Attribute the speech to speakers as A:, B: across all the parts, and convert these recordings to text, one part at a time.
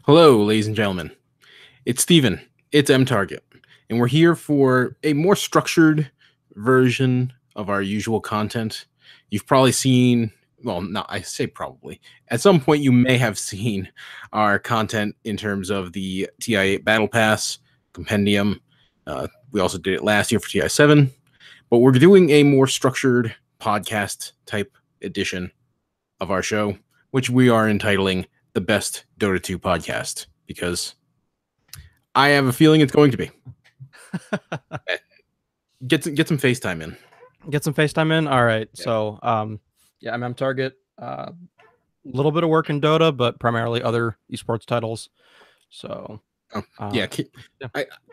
A: Hello, ladies and gentlemen. It's Steven. It's MTarget. And we're here for a more structured version of our usual content. You've probably seen, well, not I say probably. At some point, you may have seen our content in terms of the TI-8 Battle Pass Compendium. We also did it last year for TI-7. But we're doing a more structured podcast type edition of our show, which we are entitling the Best Dota 2 Podcast, because I have a feeling it's going to be. Get some FaceTime in.
B: Get some FaceTime in? All right.
A: Yeah.
B: So, yeah, I'm MTarget. A little bit of work in Dota, but primarily other esports titles. So,
A: yeah.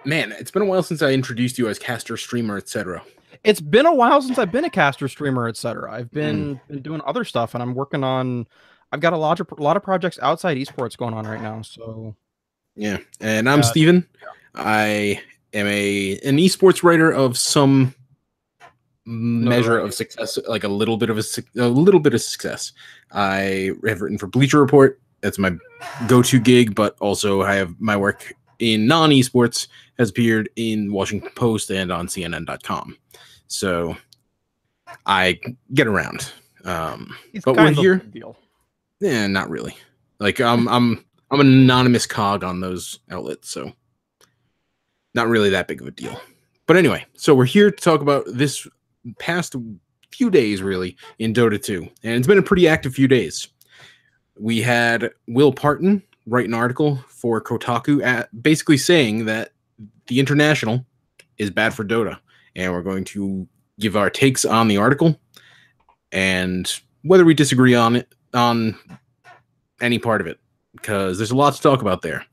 A: Man, it's been a while since I introduced you as caster, streamer, etc.
B: It's been a while since I've been a caster, streamer, etc. I've been doing other stuff, and I'm working on. I've got a lot of projects outside esports going on right now. So,
A: yeah, and I'm Steven. I am an esports writer of some measure of success, like a little bit of success. I have written for Bleacher Report. That's my go-to gig, but also I have my work in non-esports has appeared in Washington Post and on CNN.com. So I get around. But we're here. Yeah, not really. Like I'm an anonymous cog on those outlets, so not really that big of a deal. But anyway, so we're here to talk about this past few days, really, in Dota 2. And it's been a pretty active few days. We had Will Parton write an article for Kotaku basically saying that the International is bad for Dota. And we're going to give our takes on the article and whether we disagree on any part of it, because there's a lot to talk about there.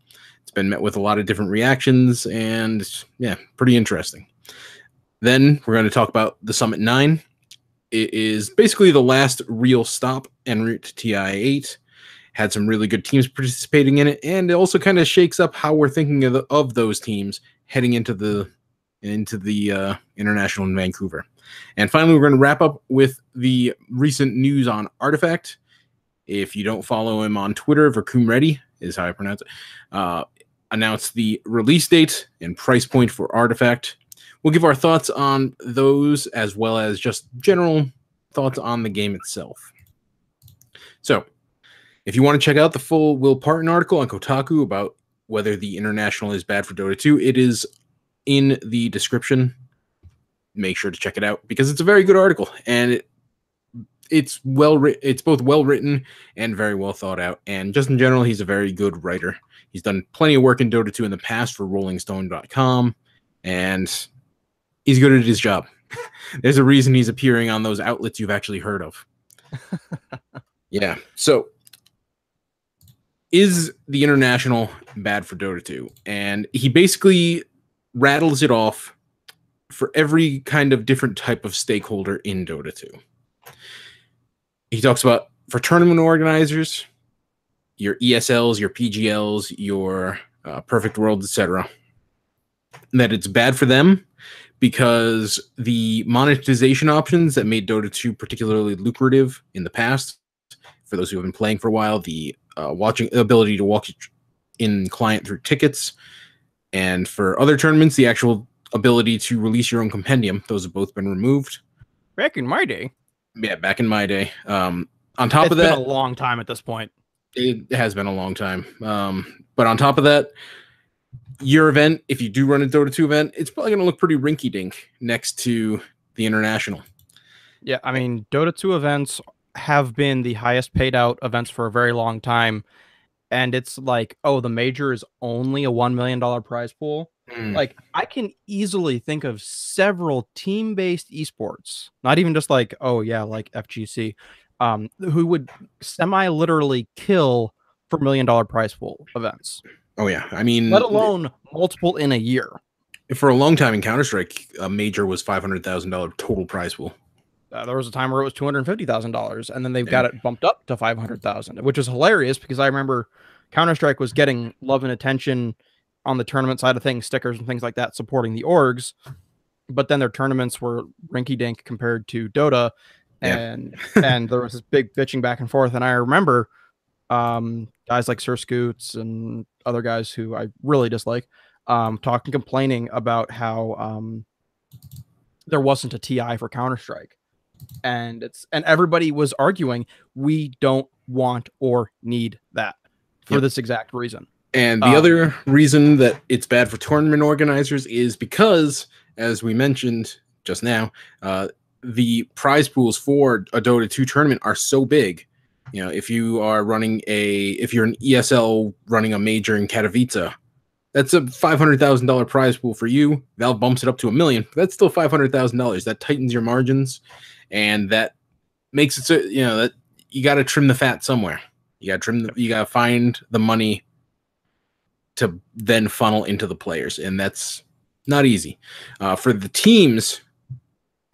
A: It's been met with a lot of different reactions, and yeah, pretty interesting. Then we're going to talk about the Summit 9. It is basically the last real stop en route to TI-8. Had some really good teams participating in it, and it also kind of shakes up how we're thinking of those teams heading into the International in Vancouver. And finally, we're going to wrap up with the recent news on Artifact. If you don't follow him on Twitter, Vacuum Ready is how I pronounce it. Announced the release date and price point for Artifact. We'll give our thoughts on those as well as just general thoughts on the game itself. So, if you want to check out the full Will Parton article on Kotaku about whether the International is bad for Dota 2, it is in the description. Make sure to check it out because it's a very good article, and it's both well written and very well thought out. And just in general, he's a very good writer. He's done plenty of work in Dota 2 in the past for RollingStone.com, and he's good at his job. There's a reason he's appearing on those outlets you've actually heard of. Yeah. So, is the International bad for Dota 2? And he basically rattles it off for every kind of different type of stakeholder in Dota 2. He talks about for tournament organizers, your ESLs, your PGLs, your Perfect World, etc. That it's bad for them because the monetization options that made Dota 2 particularly lucrative in the past, for those who have been playing for a while, the ability to watch in client through tickets, and for other tournaments, the actual ability to release your own compendium, those have both been removed.
B: Back in my day.
A: Yeah, back in my day. On top of that,
B: it's been a long time at this point.
A: It has been a long time. But on top of that, your event, if you do run a Dota 2 event, it's probably going to look pretty rinky-dink next to the International.
B: Yeah, I mean, Dota 2 events have been the highest paid out events for a very long time. And it's like, oh, the major is only a $1 million prize pool. Like, I can easily think of several team-based esports, not even just like, oh yeah, like FGC, who would semi-literally kill for $1 million prize pool events.
A: Oh yeah, I mean,
B: let alone multiple in a year.
A: For a long time in Counter-Strike, a major was $500,000 total prize pool.
B: There was a time where it was $250,000, and then they've got it bumped up to $500,000, which is hilarious because I remember Counter-Strike was getting love and attention on the tournament side of things, stickers and things like that, supporting the orgs, but then their tournaments were rinky-dink compared to Dota, and there was this big bitching back and forth. And I remember Guys like Sir Scoots and other guys who I really dislike, complaining about how there wasn't a TI for Counter-Strike. And everybody was arguing we don't want or need that for this exact reason.
A: And the other reason that it's bad for tournament organizers is because, as we mentioned just now, the prize pools for a Dota 2 tournament are so big. You know, if you are running if you're an ESL running a major in Katowice, that's a $500,000 prize pool for you. Valve bumps it up to $1 million. That's still $500,000. That tightens your margins, and that makes it so, you know, that you got to trim the fat somewhere. You got to you got to find the money to then funnel into the players, and that's not easy. For the teams,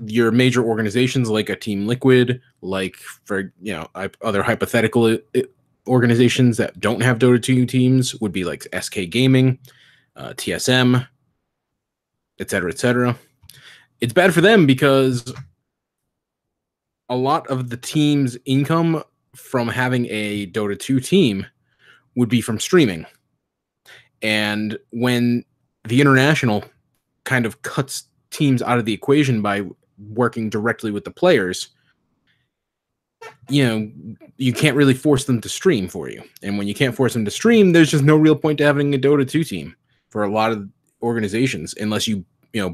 A: your major organizations like a Team Liquid, like for other hypothetical organizations that don't have Dota 2 teams would be like SK Gaming, TSM, etc., etc. It's bad for them because a lot of the team's income from having a Dota 2 team would be from streaming. And when the international kind of cuts teams out of the equation by working directly with the players, you can't really force them to stream for you. And when you can't force them to stream, there's just no real point to having a Dota 2 team for a lot of organizations, unless you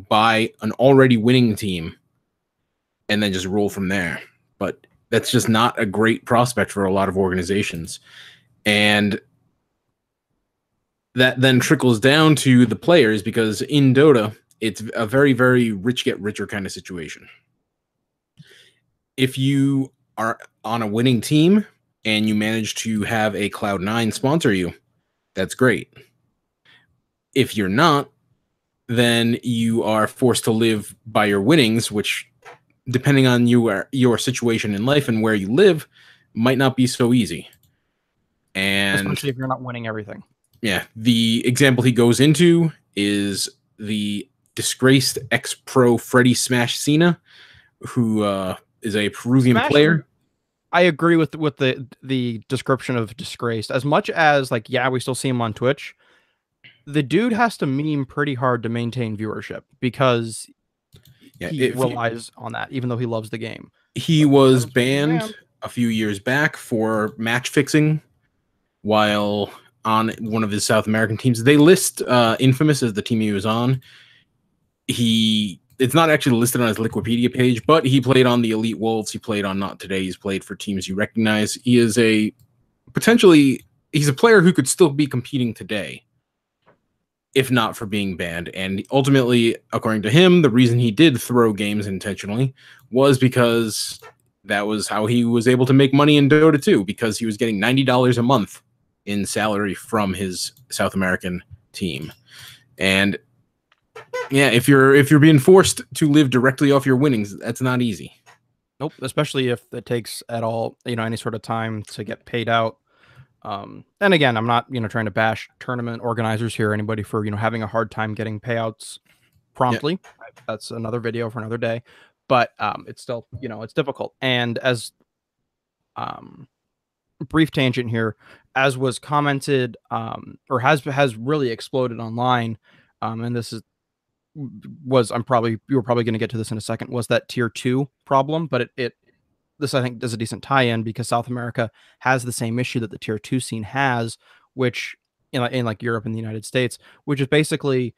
A: buy an already winning team and then just roll from there. But that's just not a great prospect for a lot of organizations. And that then trickles down to the players, because in Dota, it's a very, very rich get richer kind of situation. If you are on a winning team and you manage to have a Cloud9 sponsor you, that's great. If you're not, then you are forced to live by your winnings, which, depending on your situation in life and where you live, might not be so easy. And
B: especially if you're not winning everything.
A: Yeah, the example he goes into is the disgraced ex-pro Freddy Smash Cena, who is a Peruvian player.
B: I agree with the description of disgraced. As much as, like, yeah, we still see him on Twitch, the dude has to meme pretty hard to maintain viewership, because he relies on that, even though he loves the game.
A: He was banned a few years back for match fixing while on one of his South American teams. They list Infamous as the team he was on. It's not actually listed on his Wikipedia page, but he played on the Elite Wolves. He played on Not Today. He's played for teams you recognize. He is he's a player who could still be competing today, if not for being banned. And ultimately, according to him, the reason he did throw games intentionally was because that was how he was able to make money in Dota 2, because he was getting $90 a month in salary from his South American team. And yeah, if you're being forced to live directly off your winnings, that's not easy.
B: Nope, especially if it takes at all, any sort of time to get paid out. And again, I'm not, trying to bash tournament organizers here, anybody for, having a hard time getting payouts promptly. Yeah. That's another video for another day. But it's still, it's difficult. And as brief tangent here, as was commented or has really exploded online, and this is you were probably going to get to this in a second, was that tier 2 problem. But this, I think, does a decent tie-in, because South America has the same issue that the tier 2 scene has, which in like Europe and the United States, which is basically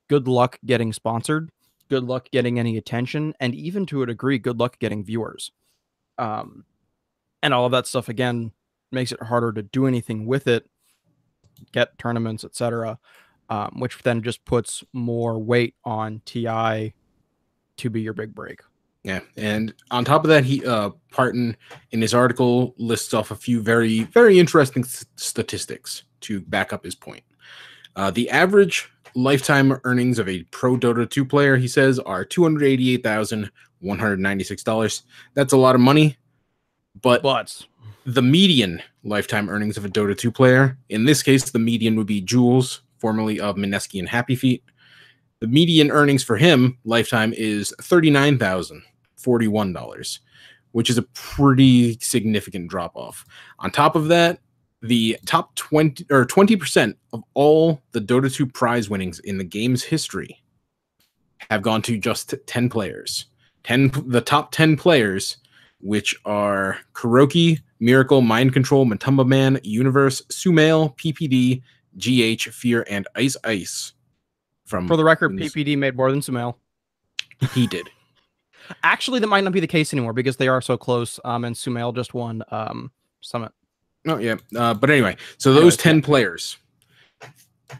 B: good luck getting sponsored, good luck getting any attention, and even to a degree, good luck getting viewers. And all of that stuff, again, makes it harder to do anything with it, get tournaments, etc., which then just puts more weight on TI to be your big break.
A: Yeah, and on top of that, Parton in his article lists off a few very, very interesting statistics to back up his point. The average lifetime earnings of a pro Dota 2 player, he says, are $288,196. That's a lot of money, but the median lifetime earnings of a Dota 2 player, in this case, the median would be Jules, formerly of Mineski and Happy Feet. The median earnings for him lifetime is $39,041, which is a pretty significant drop off. On top of that, the top 20% of all the Dota 2 prize winnings in the game's history have gone to just 10 players. The top 10 players, which are Kuroki, Miracle, Mind Control, Matumba Man, Universe, Sumail, PPD, GH, Fear, and Ice Ice.
B: For the record, PPD made more than Sumail.
A: He did.
B: Actually, that might not be the case anymore because they are so close, and Sumail just won Summit.
A: Oh, yeah. But anyway, so those 10 players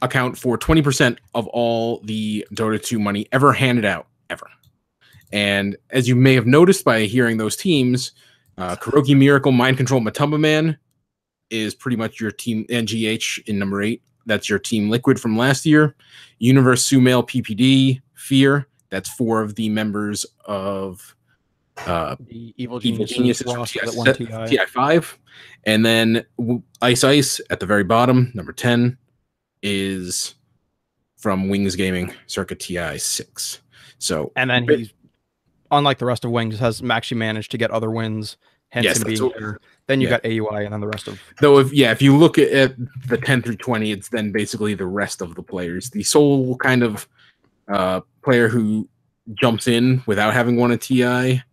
A: account for 20% of all the Dota 2 money ever handed out, ever. And as you may have noticed by hearing those teams, Kuroki, Miracle, Mind Control, Matumba Man is pretty much your team, NGH in number 8. That's your Team Liquid from last year. Universe, Sumail, PPD, Fear. That's 4 of the members of
B: the Evil Geniuses
A: TI5. And then Ice Ice at the very bottom, number 10, is from Wings Gaming, circa TI6. So,
B: and then he's, unlike the rest of Wings, has actually managed to get other wins, hence him being there. Then you got AUI and then the rest of...
A: Though, if you look at the 10 through 20, it's then basically the rest of the players. The sole kind of player who jumps in without having won a TI...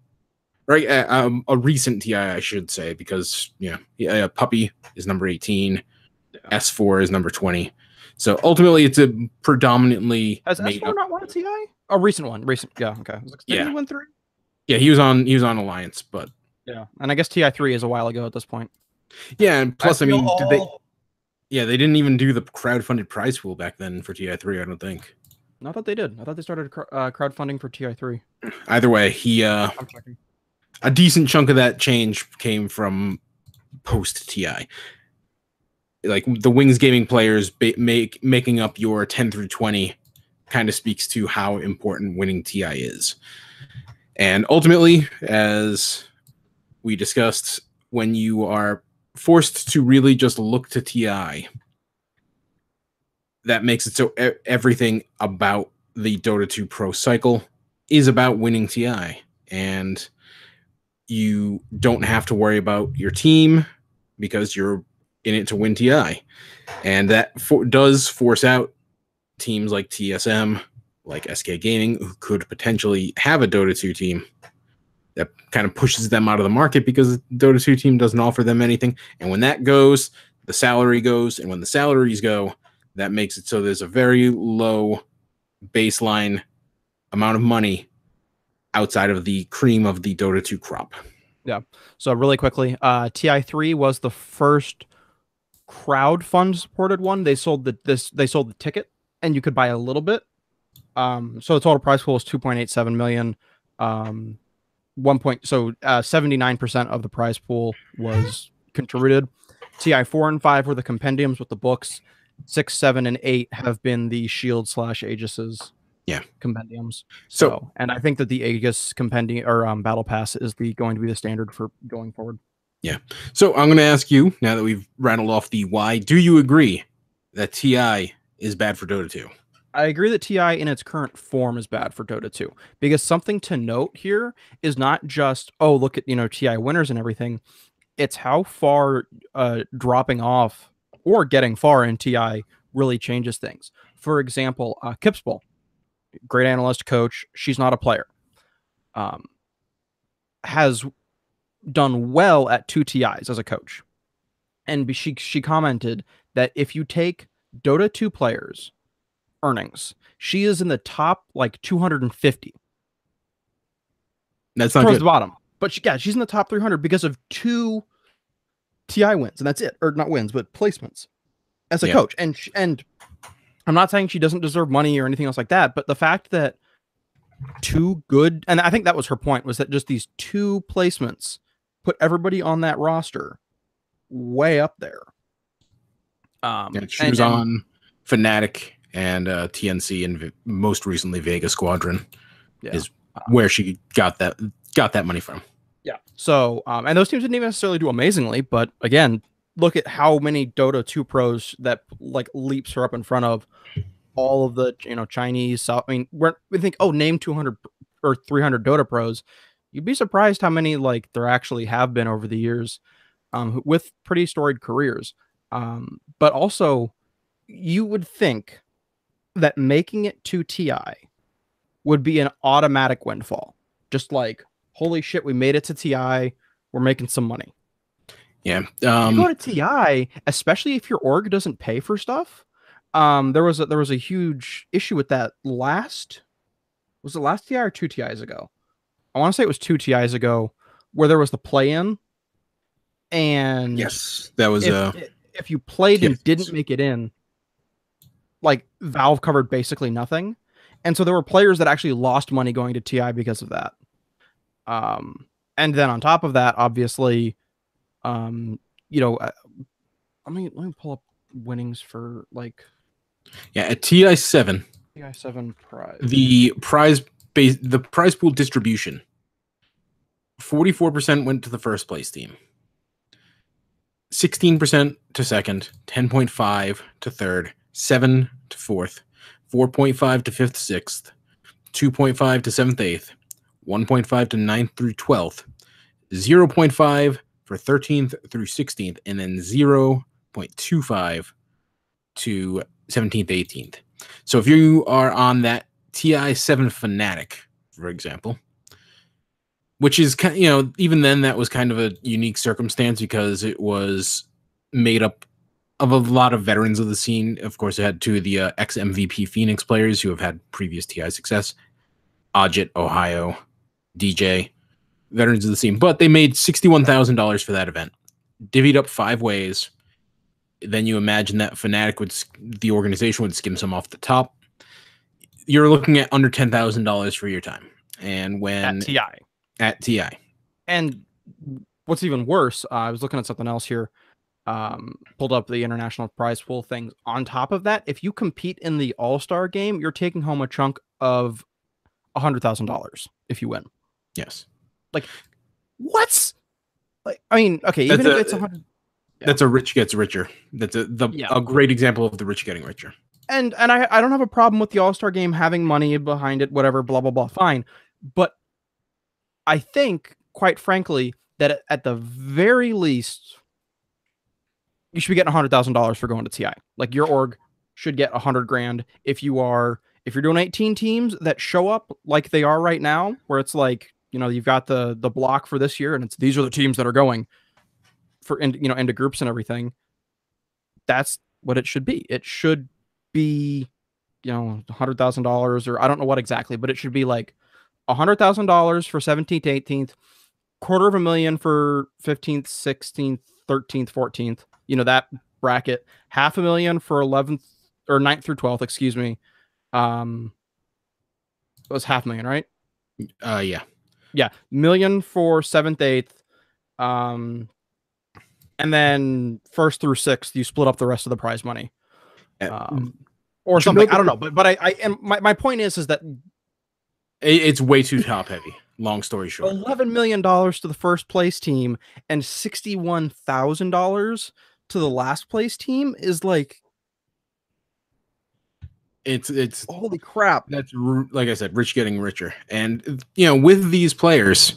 A: Right, a recent TI, I should say, because Puppy is number 18, S4 is number 20. So ultimately, it's a predominantly.
B: Has S4 not won a TI? A recent one, yeah, okay. Did he win 3?
A: Yeah, he was on Alliance, but
B: yeah, and I guess TI3 is a while ago at this point.
A: Yeah, and plus, I mean, did they? Yeah, they didn't even do the crowdfunded prize pool back then for TI3. I don't think.
B: I thought they did. I thought they started crowdfunding for TI3.
A: Either way, I'm checking. A decent chunk of that change came from post TI. Like the Wings Gaming players making up your 10 through 20 kind of speaks to how important winning TI is. And ultimately, as we discussed, when you are forced to really just look to TI, that makes it so everything about the Dota 2 Pro cycle is about winning TI. And you don't have to worry about your team because you're in it to win TI. And that does force out teams like TSM, like SK Gaming, who could potentially have a Dota 2 team. That kind of pushes them out of the market because the Dota 2 team doesn't offer them anything. And when that goes, the salary goes. And when the salaries go, that makes it so there's a very low baseline amount of money outside of the cream of the Dota 2 crop.
B: Yeah. So really quickly, TI3 was the first crowdfund supported one. They sold the ticket and you could buy a little bit. So the total prize pool was 2.87 million. 79% of the prize pool was contributed. TI4 and 5 were the compendiums with the books. 6, 7, and 8 have been the Shield / Aegis's compendiums. So, and I think that the Aegis compendium or Battle Pass is going to be the standard for going forward.
A: Yeah. So I'm going to ask you, now that we've rattled off the why, do you agree that TI is bad for Dota 2?
B: I agree that TI in its current form is bad for Dota 2 because something to note here is not just, oh, look at, TI winners and everything. It's how far dropping off or getting far in TI really changes things. For example, Kipsbull, great analyst, coach. She's not a player. Has done well at 2 TIs as a coach. And she commented that if you take Dota 2 players' earnings, she is in the top 250.
A: That's not
B: towards
A: good.
B: The bottom. But she's in the top 300 because of 2 TI wins, and that's it. Or not wins, but placements as a coach. And I'm not saying she doesn't deserve money or anything else like that, but the fact that 2 good, and I think that was her point, was that just these 2 placements put everybody on that roster way up there.
A: She was on Fnatic and TNC, and most recently Vega Squadron is where she got that money from.
B: Yeah. So, and those teams didn't even necessarily do amazingly, but again, look at how many Dota 2 pros that leaps her up in front of all of the Chinese. South. I mean, we think, oh, name 200 or 300 Dota pros. You'd be surprised how many there actually have been over the years, with pretty storied careers. But also, you would think that making it to TI would be an automatic windfall. Just like, holy shit, we made it to TI. We're making some money.
A: Yeah.
B: You go to TI, especially if your org doesn't pay for stuff. There was a huge issue with that was it last TI or 2 TIs ago? I want to say it was 2 TIs ago, where there was the play-in, and
A: yes, that was
B: if you played
A: TI
B: and didn't make it in, like Valve covered basically nothing, and so there were players that actually lost money going to TI because of that. And then on top of that, obviously, you know, let me pull up winnings for like
A: at TI7.
B: TI7 prize.
A: The prize pool distribution. 44% went to the first place team. 16% to second, 10.5 to third, 7 to fourth, 4.5 to fifth, sixth, 2.5 to seventh, eighth, 1.5 to ninth through 12th, 0.5 for 13th through 16th, and then 0.25 to 17th, 18th. So if you are on that TI7 Fnatic, for example, which is kind, even then that was kind of a unique circumstance because it was made up of a lot of veterans of the scene. Of course, it had two of the ex-MVP Phoenix players who have had previous TI success, Ajit, Ohio, DJ, veterans of the scene. But they made $61,000 for that event, divvied up 5 ways. Then you imagine that Fnatic the organization would skim some off the top. You're looking at under $10,000 for your time. And when at TI.
B: And what's even worse, I was looking at something else here, pulled up the international prize pool things. On top of that, if you compete in the All-Star game, you're taking home a chunk of $100,000 if you win.
A: Yes.
B: Like, what's like? I mean, okay, even if it's 100.
A: Yeah. That's a rich gets richer. That's a great example of the rich getting richer.
B: And I don't have a problem with the All-Star game having money behind it, whatever, blah blah blah, fine. But I think, quite frankly, that at the very least, you should be getting $100,000 for going to TI. Like, your org should get $100,000 if you're doing 18 teams that show up like they are right now, where it's like, you've got the block for this year, and these are the teams that are going for into groups and everything. That's what it should be. It should be, $100,000, or I don't know what exactly, but it should be like $100,000 for 17th to 18th, $250,000 for 15th, 16th, 13th, 14th. That bracket. $500,000 for 11th or 9th through 12th. Excuse me. It was $500,000, right?
A: Yeah.
B: Yeah, million for 7th, 8th. And then 1st through 6th, you split up the rest of the prize money, or something. I don't know, but and my point is that
A: it's way too top heavy. Long story short,
B: $11 million to the first place team and $61,000 to the last place team is like,
A: it's
B: holy crap.
A: That's, like I said, rich getting richer, and with these players,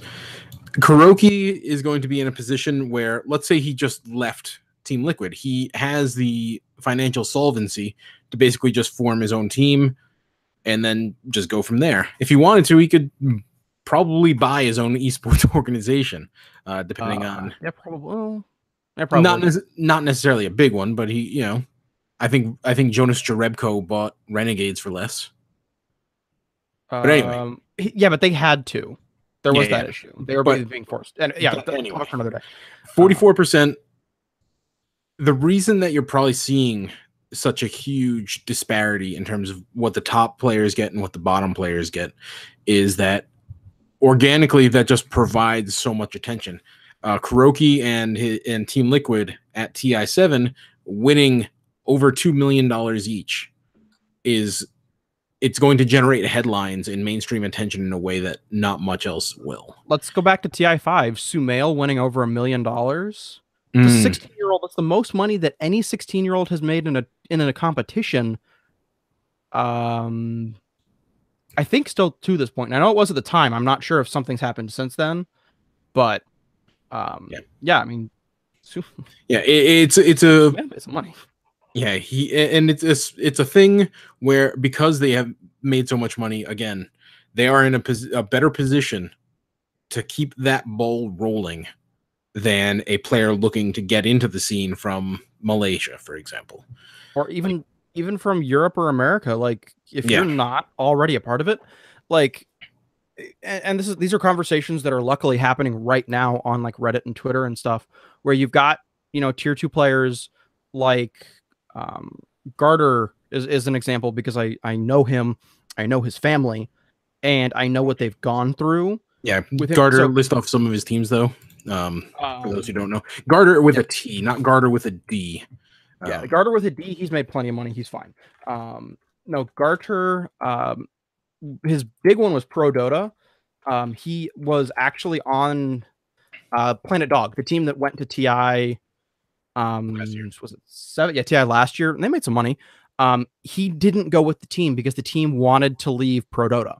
A: Kuroki is going to be in a position where, let's say he just left Team Liquid. He has the financial solvency to basically just form his own team and then just go from there. If he wanted to, he could probably buy his own esports organization, depending on...
B: Yeah, probably. Yeah, probably.
A: Not necessarily a big one, but he, I think Jonas Jarebko bought Renegades for less. But anyway.
B: Yeah, but they had to. There was that issue. They were being forced. And anyway, talk for another day.
A: 44%. The reason that you're probably seeing such a huge disparity in terms of what the top players get and what the bottom players get is that organically that just provides so much attention. Kuroki and Team Liquid at TI7 winning over $2 million each it's going to generate headlines and mainstream attention in a way that not much else will.
B: Let's go back to TI5. Sumail winning over $1 million. The 16-year-old, that's the most money that any 16-year-old has made in a competition. I think still to this point. And I know it was at the time. I'm not sure if something's happened since then, but yeah, I mean,
A: Yeah, it's a
B: some money.
A: Yeah, it's a thing where because they have made so much money, again, they are in a better position to keep that ball rolling than a player looking to get into the scene from Malaysia, for example,
B: or even from Europe or America. Like if
A: yeah.
B: you're not already a part of it, like, and these are conversations that are luckily happening right now on like Reddit and Twitter and stuff, where you've got, you know, tier 2 players like Garter is an example, because I know him, I know his family, and I know what they've gone through
A: Yeah,
B: with him.
A: Garter,
B: So,
A: list off some of his teams, though. For those who don't know, Garter with a T, not Garter with a D.
B: Yeah, Garter with a D, he's made plenty of money. He's fine. No, Garter, his big one was Pro Dota. He was actually on Planet Dog, the team that went to TI. Was it 7? Yeah, TI last year, and they made some money. He didn't go with the team because the team wanted to leave Pro Dota.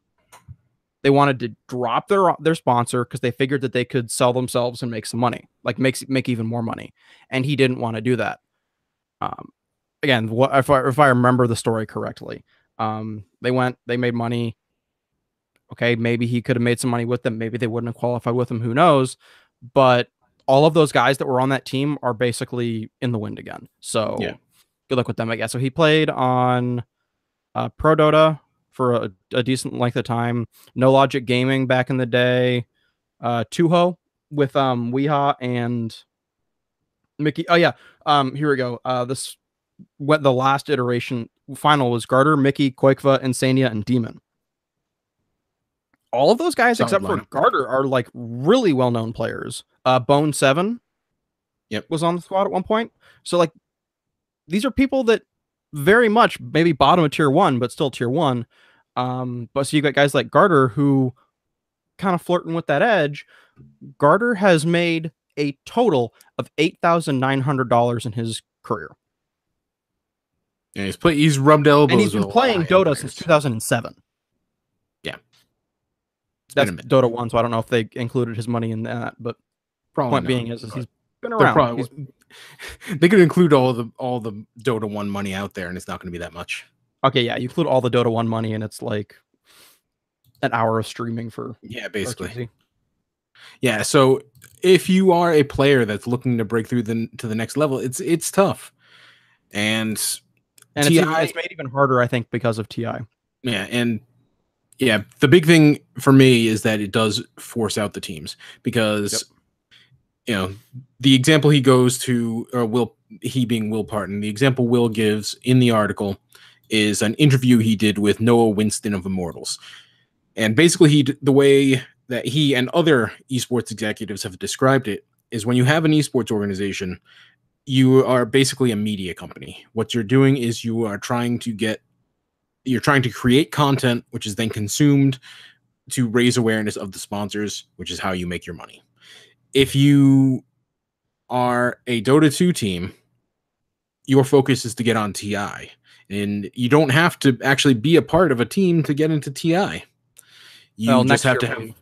B: They wanted to drop their sponsor because they figured that they could sell themselves and make some money, like make even more money. And he didn't want to do that. Again, if I remember the story correctly, they made money. Okay, maybe he could have made some money with them. Maybe they wouldn't have qualified with him. Who knows? But all of those guys that were on that team are basically in the wind again. So
A: yeah.
B: Good luck with them, I guess. So he played on Pro Dota for a decent length of time. No Logic Gaming back in the day. Tuho with Weeha and Mickey. Oh yeah. Here we go. The last iteration final was Garter, Mickey, Quakeva, Insania, and Demon. All of those guys, except for Garter, are like really well-known players. Bone 7 was on the squad at one point. So like these are people that very much maybe bottom of tier 1, but still tier 1. But so you got guys like Garter who kind of flirting with that edge. Garter has made a total of $8,900 in his career.
A: Yeah, he's rubbed elbows.
B: And he's been playing Dota since 2007.
A: Yeah.
B: That's Dota 1, so I don't know if they included his money in that, but point being is he's been around.
A: They could include all the Dota 1 money out there, and it's not going to be that much.
B: Okay, yeah, you include all the Dota 1 money, and it's like an hour of streaming for
A: basically. Yeah, so if you are a player that's looking to break through to the next level, it's tough, and TI,
B: it's made even harder, I think, because of TI.
A: Yeah, and yeah, the big thing for me is that it does force out the teams because. You know, the example he goes to, or he being Will Parton, the example Will gives in the article is an interview he did with Noah Winston of Immortals. And basically, the way that he and other esports executives have described it is when you have an esports organization, you are basically a media company. What you're doing is you're trying to create content, which is then consumed to raise awareness of the sponsors, which is how you make your money. If you are a Dota 2 team, your focus is to get on TI. And you don't have to actually be a part of a team to get into TI. You just have to have...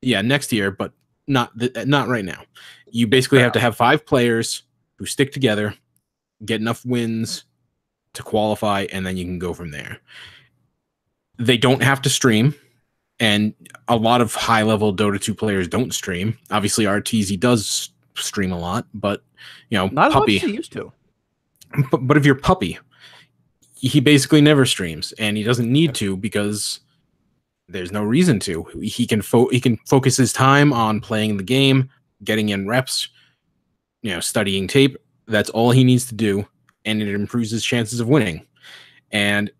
A: Yeah, next year, but not right now. You basically have to have 5 players who stick together, get enough wins to qualify, and then you can go from there. They don't have to stream. And a lot of high-level Dota 2 players don't stream. Obviously, RTZ does stream a lot, but, you know,
B: not
A: Puppy...
B: as much as he used to.
A: But if you're Puppy, he basically never streams, and he doesn't need to because there's no reason to. He can focus his time on playing the game, getting in reps, you know, studying tape. That's all he needs to do, and it improves his chances of winning. And,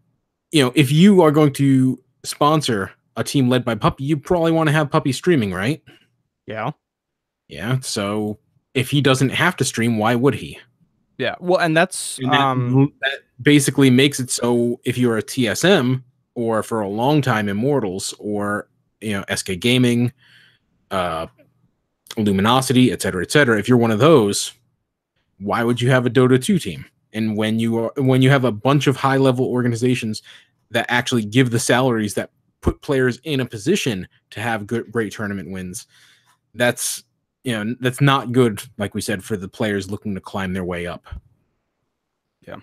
A: you know, if you are going to sponsor a team led by Puppy, you probably want to have Puppy streaming, right?
B: Yeah.
A: Yeah. So if he doesn't have to stream, why would he?
B: Yeah. Well, and that
A: basically makes it so if you're a TSM or for a long time Immortals or, you know, SK Gaming, Luminosity, etc., if you're one of those, why would you have a Dota 2 team? And when you have a bunch of high-level organizations that actually give the salaries that put players in a position to have great tournament wins, that's that's not good, like we said, for the players looking to climb their way up.
B: Yeah.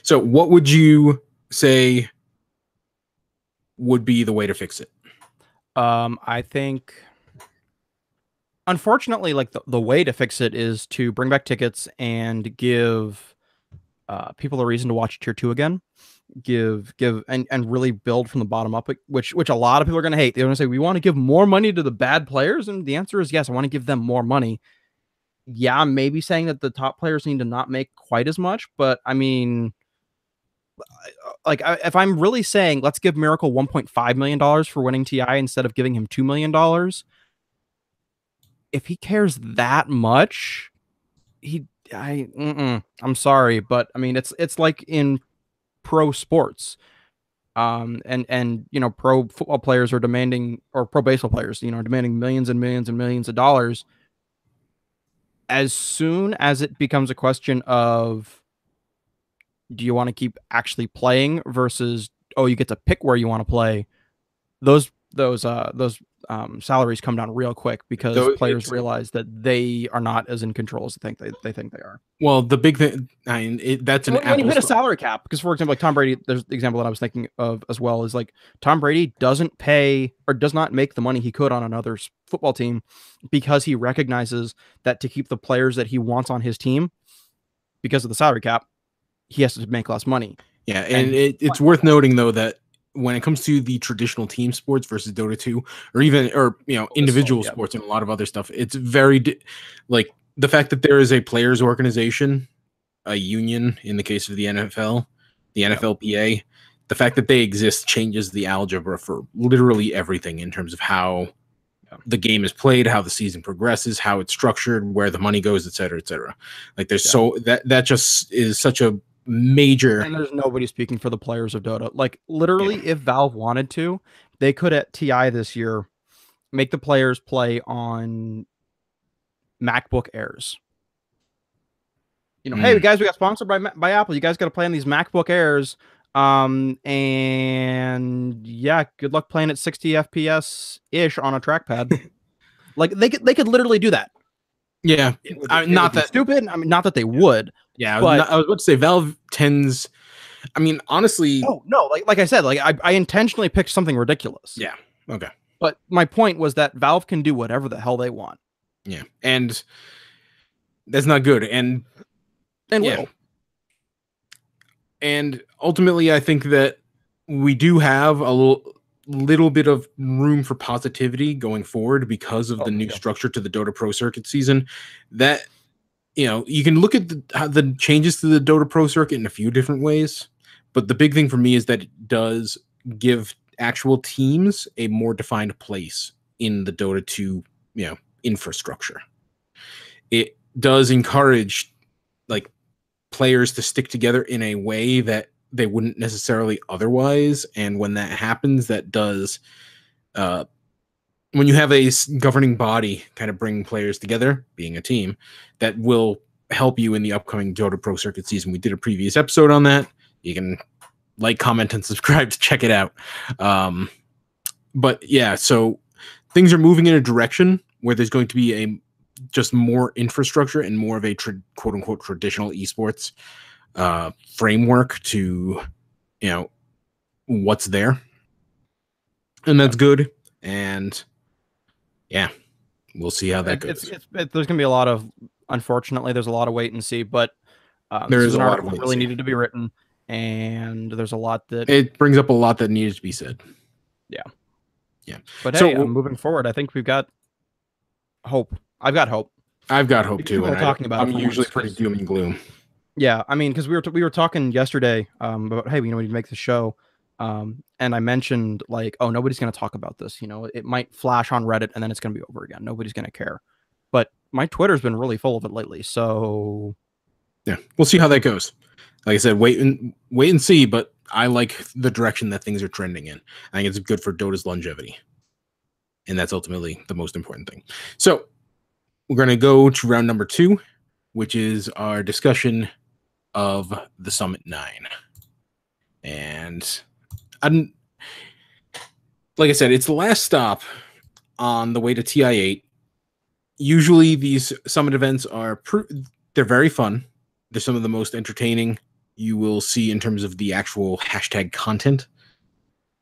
A: So what would you say would be the way to fix it?
B: I think, unfortunately, like the way to fix it is to bring back tickets and give people a reason to watch Tier 2 again. Give and really build from the bottom up, which a lot of people are going to hate. They're going to say, we want to give more money to the bad players, and the answer is yes. I want to give them more money. Yeah, I'm maybe saying that the top players need to not make quite as much, but I mean, like, if I'm really saying let's give Miracle $1.5 million for winning TI instead of giving him $2 million, if he cares that much, I'm sorry, but I mean, it's like in pro sports. And pro football players are demanding, or pro baseball players, demanding millions and millions and millions of dollars. As soon as it becomes a question of, do you want to keep actually playing versus, oh, you get to pick where you want to play, those salaries come down real quick because players realize that they are not as in control as they think they are.
A: Well, the big thing, that's an
B: when you hit a salary cap, because for example, like Tom Brady, there's the example that I was thinking of as well, is like Tom Brady doesn't pay or does not make the money he could on another football team because he recognizes that to keep the players that he wants on his team, because of the salary cap, he has to make less money.
A: Yeah, and it's worth noting though that when it comes to the traditional team sports versus Dota 2, or individual sports and a lot of other stuff, it's very like the fact that there is a players organization, a union in the case of the NFL, the NFLPA, the fact that they exist changes the algebra for literally everything in terms of how the game is played, how the season progresses, how it's structured, where the money goes, et cetera, et cetera. Like there's so that just is such a major,
B: and there's nobody speaking for the players of Dota. Like literally, if Valve wanted to, they could at TI this year make the players play on MacBook Airs. Hey guys, we got sponsored by Apple. You guys got to play on these MacBook Airs. And yeah, good luck playing at 60 FPS ish on a trackpad. Like they could literally do that.
A: Yeah,
B: not that stupid. I mean, not that they would.
A: Yeah, I was about to say Valve tends. I mean, honestly.
B: Oh no, like I said, like I intentionally picked something ridiculous.
A: Yeah. Okay.
B: But my point was that Valve can do whatever the hell they want.
A: Yeah, and that's not good. And
B: will.
A: And ultimately, I think that we do have a little bit of room for positivity going forward because of the new structure to the Dota Pro Circuit season. That you can look at the changes to the Dota Pro Circuit in a few different ways, but the big thing for me is that it does give actual teams a more defined place in the Dota 2 infrastructure. It does encourage like players to stick together in a way that they wouldn't necessarily otherwise, and when that happens, that does when you have a governing body kind of bring players together, being a team, that will help you in the upcoming Dota Pro Circuit season. We did a previous episode on that. You can like, comment, and subscribe to check it out. But yeah, so things are moving in a direction where there's going to be just more infrastructure and more of a quote unquote traditional esports framework to what's there, and that's good. And yeah, we'll see how that goes.
B: There's gonna be a lot of, unfortunately, there's a lot of wait and see, but
A: there is a lot of wait
B: really needed to be written, and there's a lot that
A: it brings up a lot that needed to be said.
B: Yeah. But hey, moving forward, I think we've got hope. I've got hope.
A: I've got hope too.
B: And I'm
A: usually pretty doom and gloom.
B: Yeah, I mean, because we were talking yesterday about, hey, we need to make the show, and I mentioned like, oh, nobody's going to talk about this. It might flash on Reddit and then it's going to be over again. Nobody's going to care. But my Twitter's been really full of it lately, so
A: yeah, we'll see how that goes. Like I said, wait and see. But I like the direction that things are trending in. I think it's good for Dota's longevity, and that's ultimately the most important thing. So we're going to go to round number 2, which is our discussion of the Summit 9. And like I said, it's the last stop on the way to TI8. Usually these summit events are they're very fun. They're some of the most entertaining you will see in terms of the actual hashtag content.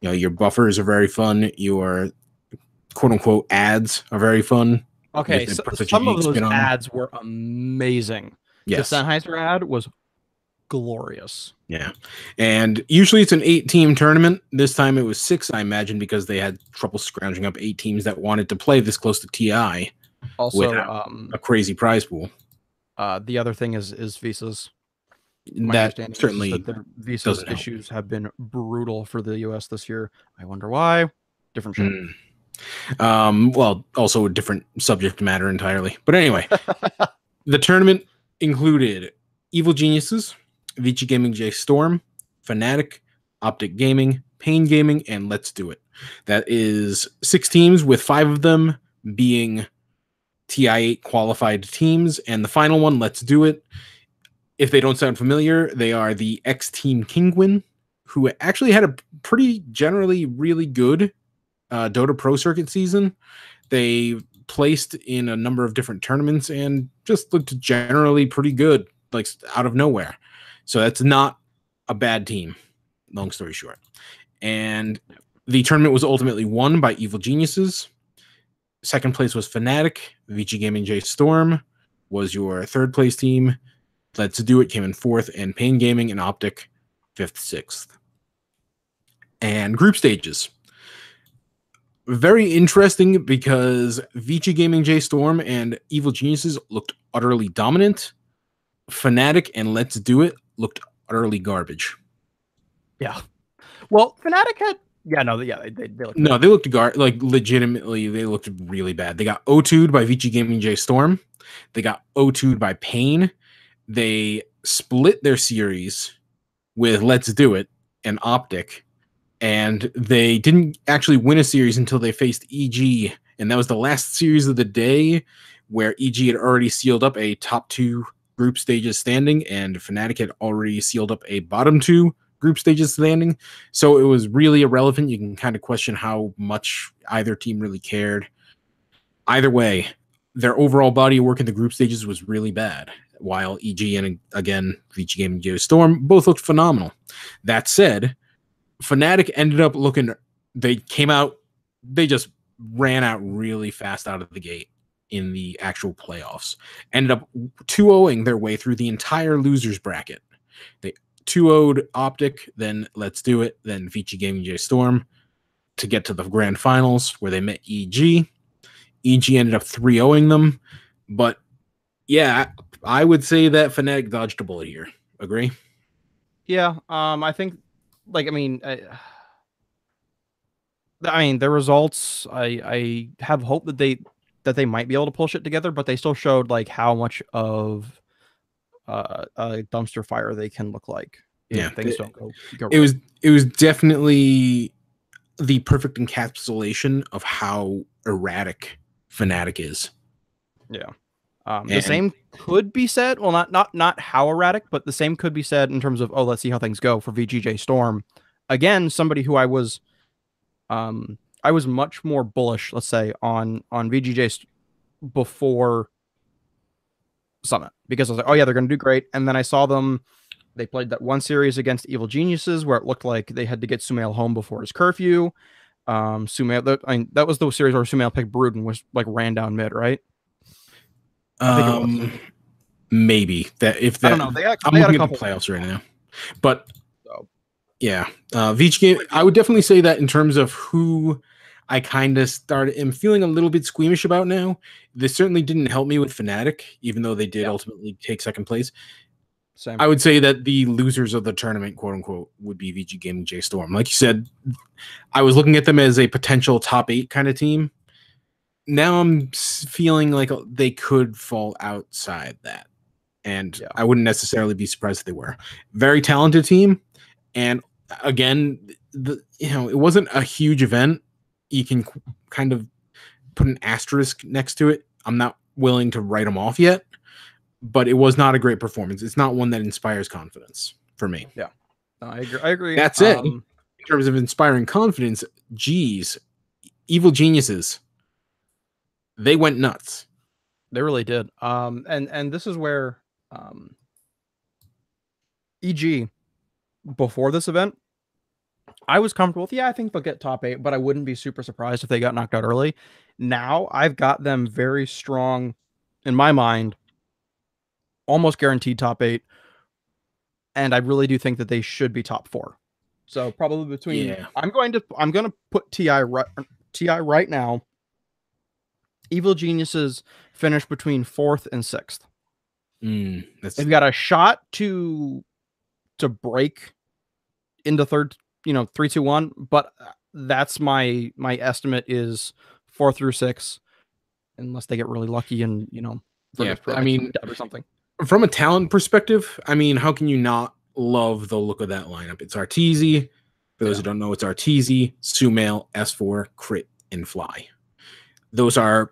A: Your buffers are very fun. Your quote unquote ads are very fun.
B: Okay, so some of those ads were amazing.
A: Yes.
B: The Sennheiser ad was glorious.
A: Yeah. And usually it's an 8-team tournament. This time it was 6, I imagine, because they had trouble scrounging up 8 teams that wanted to play this close to TI.
B: Also,
A: a crazy prize pool.
B: The other thing is visas.
A: That certainly
B: that the visa issues have been brutal for the U.S. this year. I wonder why. Different show.
A: Well, also a different subject matter entirely. But anyway, the tournament included Evil Geniuses, Vici Gaming J Storm, Fnatic, Optic Gaming, Pain Gaming, and Let's Do It. That is 6 teams, with 5 of them being TI8 qualified teams, and the final one, Let's Do It. If they don't sound familiar, they are the X-Team Kingwin, who actually had a pretty generally really good Dota Pro Circuit season. They placed in a number of different tournaments and just looked generally pretty good, like out of nowhere. So that's not a bad team, long story short. And the tournament was ultimately won by Evil Geniuses. Second place was Fnatic. Vici Gaming J Storm was your third place team. Let's Do It came in 4th, and Pain Gaming and Optic 5th, 6th. And group stages. Very interesting because Vici Gaming J Storm and Evil Geniuses looked utterly dominant. Fnatic and Let's Do It looked utterly garbage.
B: Yeah. Well, Fnatic had they looked
A: no, bad. They looked like legitimately they looked really bad. They got O2'd by Vici Gaming J Storm. They got O2'd by Pain. They split their series with Let's Do It and Optic, and they didn't actually win a series until they faced EG, and that was the last series of the day where EG had already sealed up a top 2 group stages standing, and Fnatic had already sealed up a bottom 2 group stages standing. So it was really irrelevant. You can kind of question how much either team really cared. Either way, their overall body of work in the group stages was really bad, while EG and, again, Vici Gaming J Storm both looked phenomenal. That said, Fnatic ended up looking, they just ran out really fast out of the gate in the actual playoffs. Ended up 2-0ing their way through the entire losers bracket. They 2-0'd Optic, then Let's Do It, then Vici Gaming J Storm to get to the grand finals where they met EG. EG ended up 3-0'ing them, but yeah, I would say that Fnatic dodged a bullet here. Agree?
B: Yeah, I think, I mean, their results, I have hope that they might be able to pull shit together, but they still showed how much of a dumpster fire they can look like if things don't go right.
A: It was definitely the perfect encapsulation of how erratic Fnatic is.
B: Yeah. The same could be said, well, not how erratic, but the same could be said in terms of, let's see how things go for VGJ Storm. Again, somebody who I was much more bullish, let's say, on VGJ before Summit, because I was like, oh yeah, they're going to do great. And then I saw them, they played that one series against Evil Geniuses where it looked like they had to get Sumail home before his curfew. Sumail, that was the series where Sumail picked Brood and was ran down mid, right?
A: Maybe that if that,
B: I don't know.
A: I'm looking at the playoffs right now, but yeah, Vici Game. I would definitely say that in terms of who I kind of am feeling a little bit squeamish about now. This certainly didn't help me with Fnatic, even though they did ultimately take second place.
B: Same.
A: I would say that the losers of the tournament, quote unquote, would be Vici Gaming J Storm. Like you said, I was looking at them as a potential top 8 kind of team. Now I'm feeling like they could fall outside that. And I wouldn't necessarily be surprised if they were. Very talented team. And again, it wasn't a huge event. You can kind of put an asterisk next to it. I'm not willing to write them off yet, but it was not a great performance. It's not one that inspires confidence for me.
B: Yeah, no, I agree.
A: That said, in terms of inspiring confidence, Evil Geniuses, they went nuts.
B: They really did. And this is where, e.g., before this event, I was comfortable with, yeah, I think they'll get top 8, but I wouldn't be super surprised if they got knocked out early. Now I've got them very strong in my mind, almost guaranteed top 8, and I really do think that they should be top 4. So probably between, I'm going to put TI right now. Evil Geniuses finish between 4th and 6th. They've got a shot to break into 3rd, 3, 2, 1, but that's my estimate is 4 through 6, unless they get really lucky and
A: I mean,
B: or something.
A: From a talent perspective, I mean, how can you not love the look of that lineup? It's Arteezy. For those who don't know, it's Arteezy, Sumail, S4, Crit, and Fly. Those are,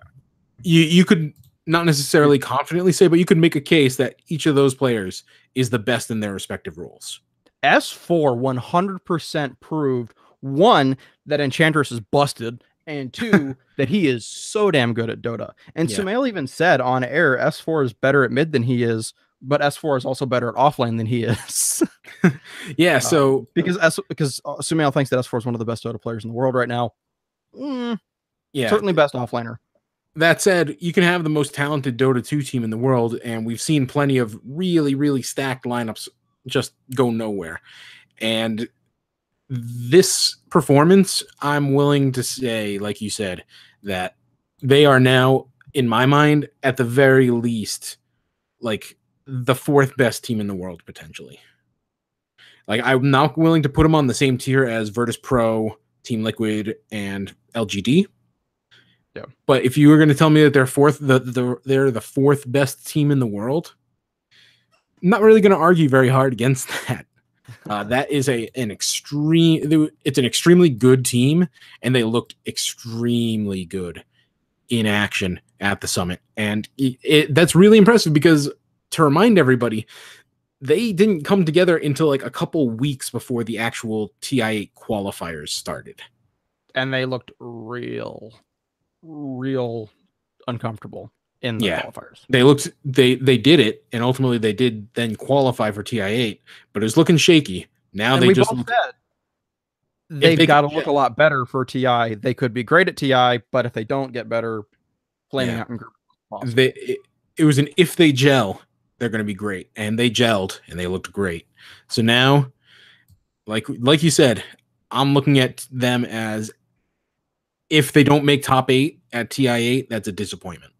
A: you could not necessarily confidently say, but you could make a case that each of those players is the best in their respective roles.
B: S4 100% proved, 1, that Enchantress is busted, and 2, that he is so damn good at Dota. And Sumail even said on air, S4 is better at mid than he is, but S4 is also better at offlane than he is.
A: So
B: because Sumail thinks that S4 is one of the best Dota players in the world right now. Certainly best offlaner.
A: That said, you can have the most talented Dota 2 team in the world, and we've seen plenty of really, really stacked lineups just go nowhere. And this performance, I'm willing to say, like you said, that they are now, in my mind, at the very least, like the 4th best team in the world, potentially. Like, I'm not willing to put them on the same tier as Virtus Pro, Team Liquid, and LGD.
B: Yeah.
A: But if you were going to tell me that they're they're the 4th best team in the world, I'm not really going to argue very hard against that. That is an extremely good team, and they looked extremely good in action at the summit. And that's really impressive because, to remind everybody, they didn't come together until like a couple weeks before the actual TI8 qualifiers started.
B: And they looked real uncomfortable in the qualifiers.
A: They did it, and ultimately they did then qualify for TI8, but it was looking shaky. Now and they just said
B: they've got to look a lot better for TI. They could be great at TI, but if they don't get better, flaming out in group.
A: It was an if they gel, they're going to be great, and they gelled and they looked great. So now, like you said, I'm looking at them as, if they don't make top 8 at TI8, that's a disappointment,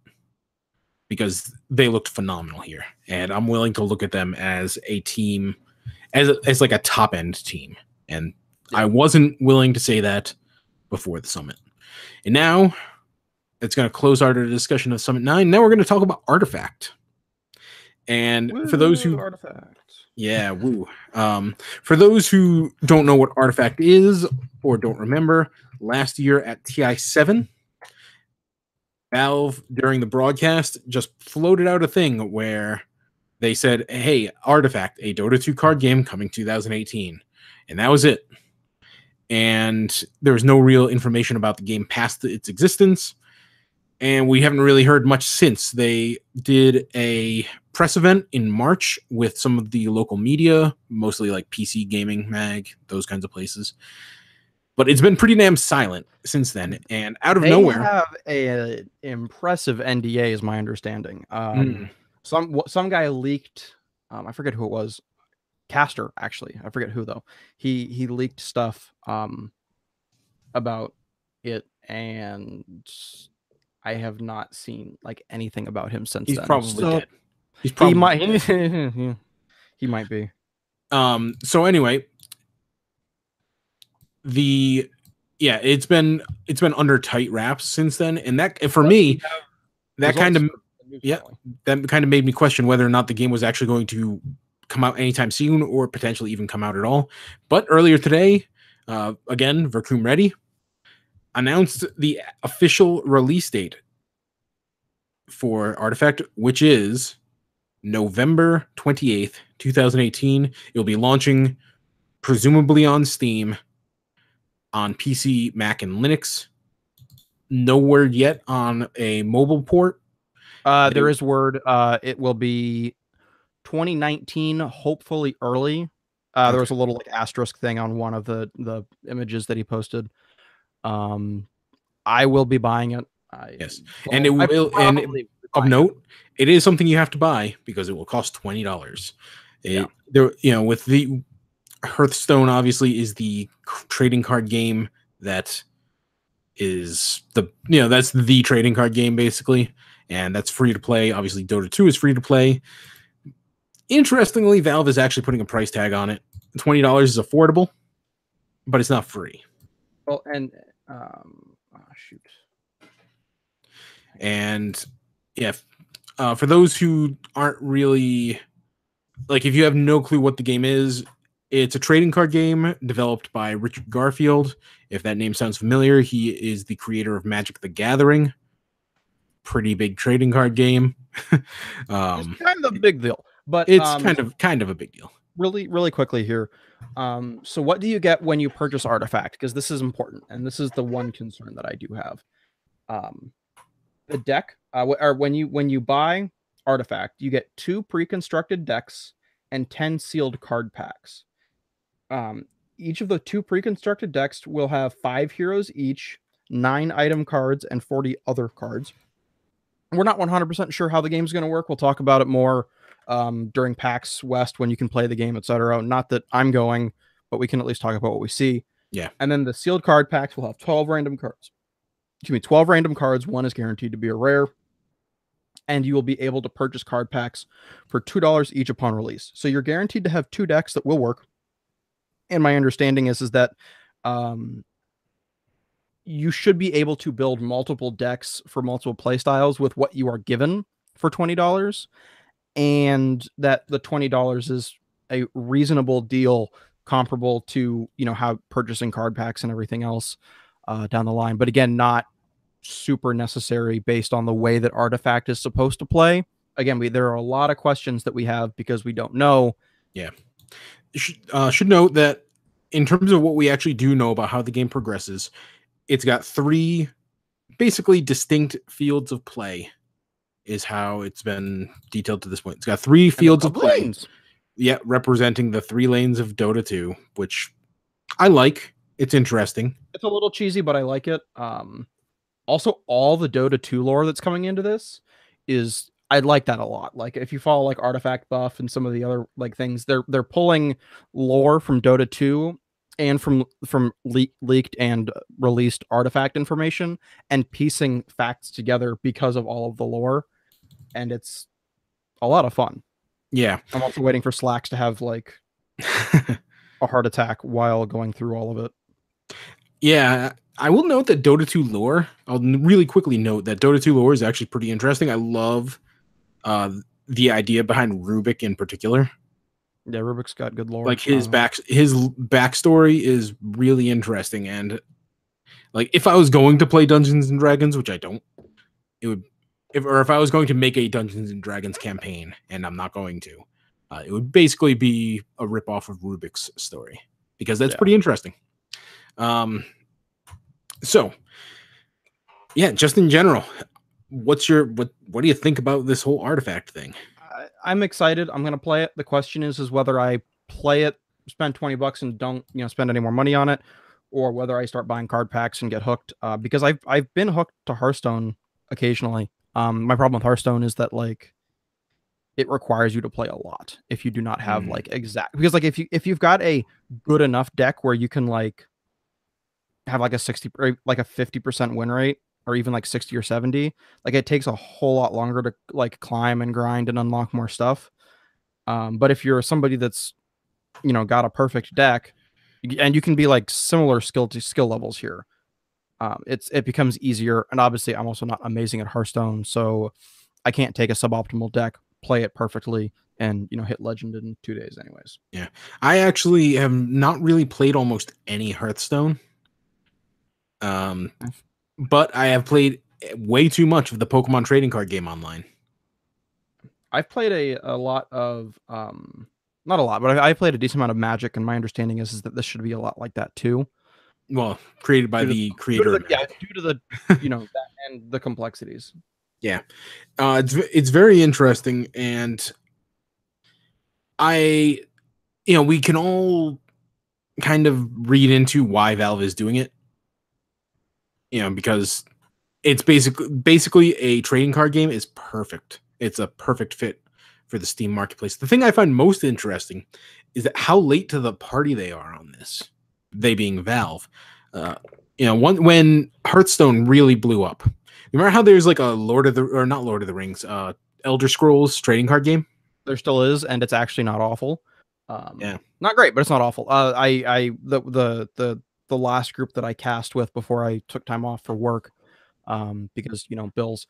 A: because they looked phenomenal here, and I'm willing to look at them as a team, as like a top end team, and I wasn't willing to say that before the summit. And now it's going to close our discussion of Summit 9. Now we're going to talk about Artifact. And for those who for those who don't know what Artifact is or don't remember, last year at TI7, Valve, during the broadcast, just floated out a thing where they said, hey, Artifact, a Dota 2 card game coming 2018. And that was it. And there was no real information about the game past its existence. And we haven't really heard much since. They did a press event in March with some of the local media, mostly like PC Gaming Mag, those kinds of places. But it's been pretty damn silent since then. And out of nowhere,
B: they have an impressive NDA, is my understanding. Some guy leaked, I forget who it was, Caster, actually. I forget who, though. He leaked stuff about it, and I have not seen like anything about him since then.
A: He's probably dead. He's probably
B: he might be.
A: So anyway, it's been under tight wraps since then, and that, for me, that kind of made me question whether or not the game was actually going to come out anytime soon, or potentially even come out at all. But earlier today, again, Vercoom Ready announced the official release date for Artifact, which is November 28th, 2018. It'll be launching presumably on Steam, on PC, Mac, and Linux. No word yet on a mobile port.
B: There is word. It will be 2019, hopefully early.
A: Okay.
B: There was a little like asterisk thing on one of the images that he posted. I will be buying it.
A: Yes, and it will. And of note, it is something you have to buy because it will cost $20. There, with the Hearthstone, obviously, is the trading card game that is that's the trading card game basically, and that's free to play. Obviously, Dota 2 is free to play. Interestingly, Valve is actually putting a price tag on it. $20 is affordable, but it's not free.
B: Well, and shoot.
A: And yeah, for those who aren't really like, if you have no clue what the game is, it's a trading card game developed by Richard Garfield. If that name sounds familiar, he is the creator of Magic the Gathering. Pretty big trading card game.
B: It's kind of a big deal, but
A: it's kind of a big deal.
B: Really quickly here. So what do you get when you purchase Artifact? Because this is important, and this is the one concern that I do have. The deck, or when you buy Artifact, you get 2 pre-constructed decks and 10 sealed card packs. Each of the 2 pre-constructed decks will have 5 heroes each, 9 item cards, and 40 other cards. We're not 100% sure how the game's going to work. We'll talk about it more during PAX West when you can play the game, etc. Not that I'm going, but we can at least talk about what we see.
A: Yeah.
B: And then the sealed card packs will have 12 random cards. 12 random cards. One is guaranteed to be a rare. And you will be able to purchase card packs for $2 each upon release. So you're guaranteed to have 2 decks that will work. And my understanding is that you should be able to build multiple decks for multiple playstyles with what you are given for $20. And that the $20 is a reasonable deal comparable to, how purchasing card packs and everything else down the line. But again, not super necessary based on the way that Artifact is supposed to play. Again, there are a lot of questions that we have because we don't know.
A: Yeah. Should note that in terms of what we actually do know about how the game progresses, it's got 3 basically distinct fields of play is how it's been detailed to this point. It's got 3 fields of play.
B: Lanes.
A: Yeah, representing the 3 lanes of Dota 2, which I like. It's interesting.
B: It's a little cheesy, but I like it. Also, all the Dota 2 lore that's coming into this I like that a lot. Like, if you follow like Artifact Buff and some of the other like things, they're pulling lore from Dota 2 and from leaked and released Artifact information and piecing facts together because of all of the lore, and it's a lot of fun.
A: Yeah,
B: I'm also waiting for Slacks to have like a heart attack while going through all of it.
A: Yeah, I will note that Dota 2 lore, I'll really quickly note that Dota 2 lore is actually pretty interesting. I love the idea behind Rubik in particular.
B: Yeah, Rubik's got good lore.
A: Like his backstory is really interesting, and like if I was going to play Dungeons and Dragons, which I don't, if I was going to make a Dungeons and Dragons campaign, and I'm not going to, it would basically be a ripoff of Rubik's story because that's pretty interesting. So yeah, just in general, what do you think about this whole Artifact thing?
B: I'm excited. I'm going to play it. The question is whether I play it, spend $20 and don't, spend any more money on it, or whether I start buying card packs and get hooked. Because I've been hooked to Hearthstone occasionally. My problem with Hearthstone is that like it requires you to play a lot if you do not have like because like if you've got a good enough deck where you can like have like a 60 or like a 50% win rate, or even like 60 or 70, like it takes a whole lot longer to like climb and grind and unlock more stuff. But if you're somebody that's, got a perfect deck, and you can be like similar skill levels here, it becomes easier. And obviously I'm also not amazing at Hearthstone, so I can't take a suboptimal deck, play it perfectly, and hit legend in 2 days anyways.
A: Yeah, I actually have not really played almost any Hearthstone. But I have played way too much of the Pokemon trading card game online.
B: I've played a lot of not a lot, but I played a decent amount of Magic, and my understanding is that this should be a lot like that too.
A: Well, created by the creator.
B: Due to the that and the complexities.
A: Yeah, it's very interesting, and we can all kind of read into why Valve is doing it. Because it's basically a trading card game is perfect. It's a perfect fit for the Steam marketplace. The thing I find most interesting is that how late to the party they are on this. They being Valve. When Hearthstone really blew up. Remember how there's like a not Lord of the Rings, Elder Scrolls trading card game?
B: There still is, and it's actually not awful.
A: Yeah,
B: not great, but it's not awful. The last group that I cast with before I took time off for work, because bills,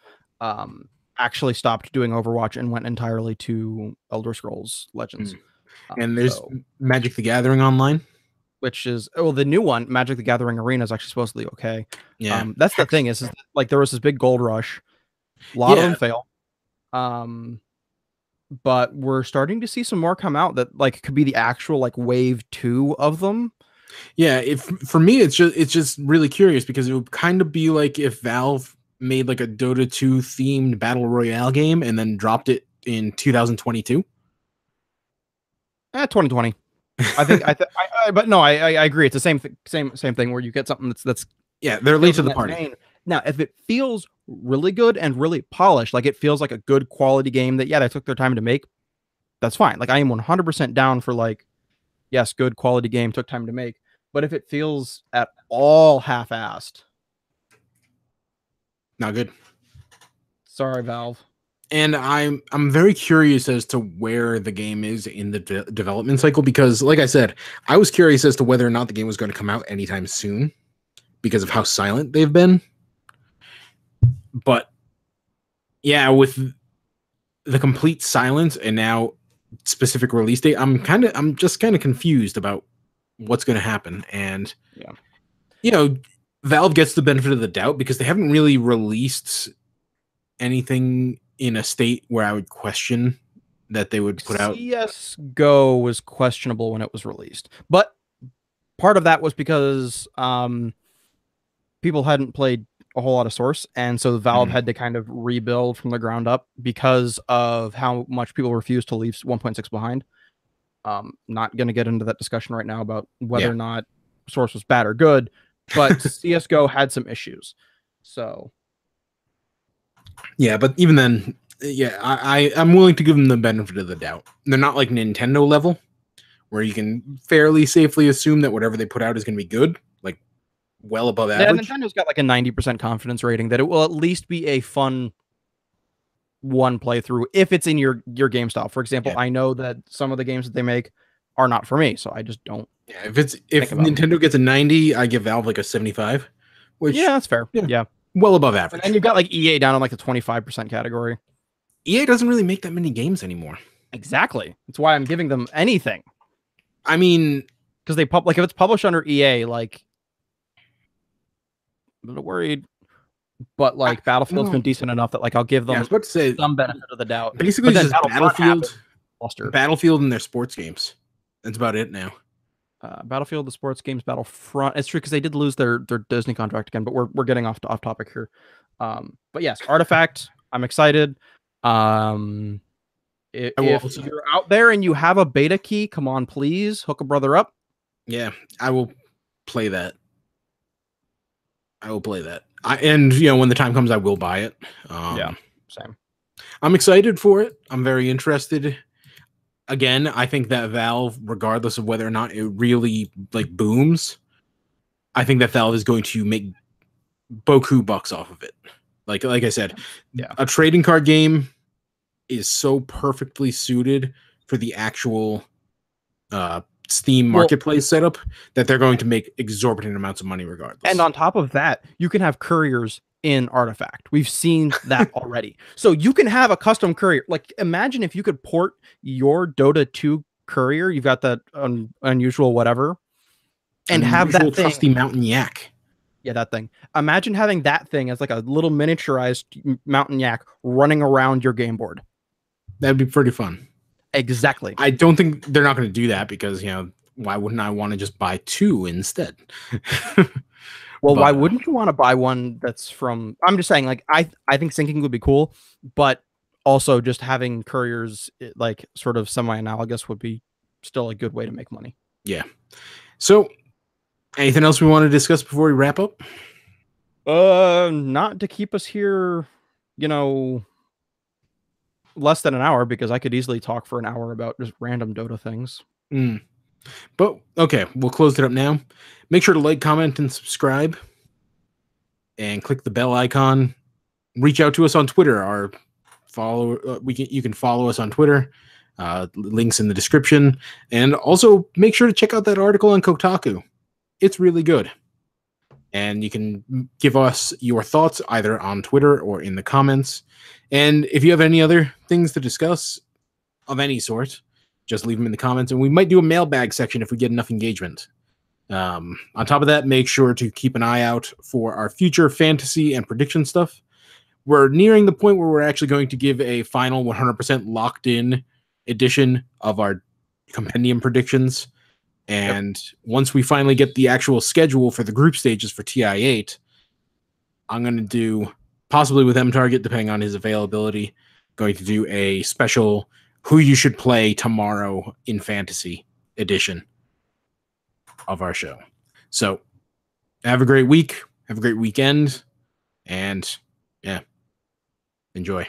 B: actually stopped doing Overwatch and went entirely to Elder Scrolls Legends.
A: And there's Magic the Gathering Online,
B: which is the new one. Magic the Gathering Arena is actually supposedly okay.
A: Yeah,
B: that's the thing is like there was this big gold rush, a lot of them fail. But we're starting to see some more come out that like could be the actual like wave 2 of them.
A: Yeah, for me it's just really curious because it would kind of be like if Valve made like a Dota 2 themed battle royale game and then dropped it in 2022.
B: 2020. I think but no, I agree. It's the same thing where you get something that's
A: yeah, they're late to the party.
B: Vein. Now, if it feels really good and really polished, like it feels like a good quality game that they took their time to make, that's fine. Like I am 100% down for like, yes, good quality game took time to make. But if it feels at all half-assed,
A: not good.
B: Sorry, Valve.
A: And I'm very curious as to where the game is in the development cycle because, like I said, I was curious as to whether or not the game was going to come out anytime soon because of how silent they've been. But yeah, with the complete silence and now specific release date, I'm just kind of confused about what's going to happen. And Valve gets the benefit of the doubt because they haven't really released anything in a state where I would question that they would put out.
B: CS:GO was questionable when it was released, but part of that was because people hadn't played a whole lot of Source, and so Valve had to kind of rebuild from the ground up because of how much people refused to leave 1.6 behind. Not going to get into that discussion right now about whether or not Source was bad or good, but CS:GO had some issues. So
A: yeah, but even then, I'm willing to give them the benefit of the doubt. They're not like Nintendo level, where you can fairly safely assume that whatever they put out is going to be good, like well above average.
B: Nintendo's got like a 90% confidence rating that it will at least be a fun one playthrough if it's in your game style. For example, I know that some of the games that they make are not for me, so I just don't.
A: Yeah, if Nintendo gets a 90, I give Valve like a 75. Which
B: that's fair. Yeah.
A: Well above average.
B: And you've got like EA down in like the 25% category.
A: EA doesn't really make that many games anymore.
B: Exactly. That's why I'm giving them anything.
A: I mean,
B: because they if it's published under EA, like I'm a little worried. But like Battlefield's been decent enough that like I'll give them some benefit of the doubt.
A: Basically, just Battlefield and their sports games. That's about it now.
B: Battlefield, the sports games, Battlefront. It's true because they did lose their Disney contract again, but we're getting off topic here. But yes, Artifact. I'm excited. If you're out there and you have a beta key, come on, please hook a brother up.
A: Yeah, I will play that. And when the time comes, I will buy it.
B: Same.
A: I'm excited for it. I'm very interested. Again, I think that Valve, regardless of whether or not it really like booms, I think that Valve is going to make beaucoup bucks off of it. Like I said, a trading card game is so perfectly suited for the actual Steam marketplace setup that they're going to make exorbitant amounts of money regardless.
B: And on top of that, you can have couriers in Artifact. We've seen that already. So you can have a custom courier. Like imagine if you could port your Dota 2 courier, you've got that unusual whatever, and have that thing,
A: trusty mountain yak.
B: Yeah, that thing. Imagine having that thing as like a little miniaturized mountain yak running around your game board.
A: That'd be pretty fun.
B: Exactly.
A: I don't think they're not going to do that because, why wouldn't I want to just buy two instead?
B: Well, why wouldn't you want to buy one that's from? I'm just saying, like I think syncing would be cool, but also just having couriers like sort of semi-analogous would be still a good way to make money.
A: Yeah. So, anything else we want to discuss before we wrap up?
B: Not to keep us here, less than an hour, because I could easily talk for an hour about just random Dota things.
A: But okay, we'll close it up now. Make sure to like, comment, and subscribe, and click the bell icon. Reach out to us on Twitter. You can follow us on Twitter. Links in the description, and also make sure to check out that article on Kotaku. It's really good. And you can give us your thoughts either on Twitter or in the comments. And if you have any other things to discuss of any sort, just leave them in the comments, and we might do a mailbag section if we get enough engagement. On top of that, make sure to keep an eye out for our future fantasy and prediction stuff. We're nearing the point where we're actually going to give a final 100% locked-in edition of our compendium predictions. And once we finally get the actual schedule for the group stages for TI8, I'm going to do, possibly with MTarget, depending on his availability, going to do a special who you should play tomorrow in fantasy edition of our show. So have a great week, have a great weekend, and yeah, enjoy.